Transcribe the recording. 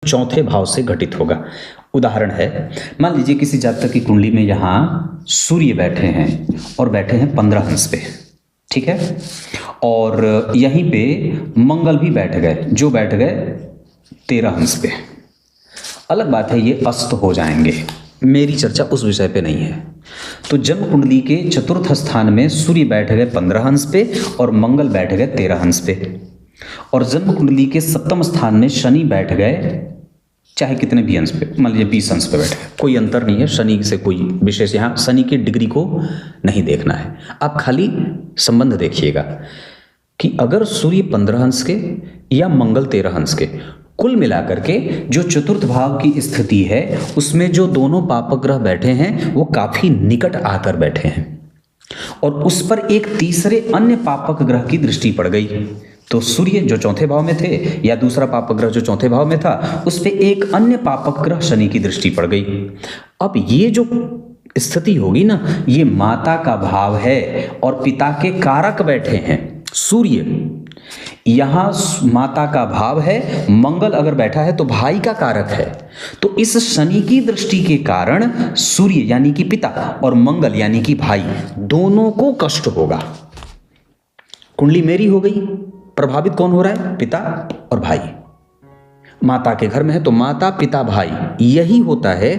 चौथे भाव से घटित होगा। उदाहरण है, मान लीजिए किसी जातक की कुंडली में यहाँ सूर्य बैठे हैं और बैठे हैं 15 अंश पे, ठीक है, और यहीं पे मंगल भी बैठ गए, जो बैठ गए 13 अंश पे। अलग बात है ये अस्त हो जाएंगे, मेरी चर्चा उस विषय पे नहीं है। तो जन्म कुंडली के चतुर्थ स्थान में सूर्य बैठ गए 15 अंश पे और मंगल बैठ गए 13 अंश पे, और जन्म कुंडली के सप्तम स्थान में शनि बैठ गए चाहे कितने भी अंश पे, मान लीजिए 20 अंश पे बैठ गए, कोई अंतर नहीं है, शनि से कोई विशेष, यहाँ शनि की डिग्री को नहीं देखना है, आप खाली संबंध देखिएगा कि अगर सूर्य 15 अंश के या मंगल 13 अंश के, कुल मिलाकर के जो चतुर्थ भाव की स्थिति है उसमें जो दोनों पापक ग्रह बैठे हैं वो काफी निकट आकर बैठे हैं, और उस पर एक तीसरे अन्य पापक ग्रह की दृष्टि पड़ गई। तो सूर्य जो चौथे भाव में थे या दूसरा पापक ग्रह जो चौथे भाव में था, उस पे एक अन्य पापक ग्रह शनि की दृष्टि पड़ गई। अब ये जो स्थिति होगी ना, ये माता का भाव है और पिता के कारक बैठे हैं। सूर्य यहां माता का भाव है, मंगल अगर बैठा है तो भाई का कारक है। तो इस शनि की दृष्टि के कारण सूर्य यानी कि पिता और मंगल यानी कि भाई दोनों को कष्ट होगा। कुंडली मेरी हो गई, प्रभावित कौन हो रहा है? पिता और भाई। माता के घर में है तो माता, पिता, भाई, यही होता है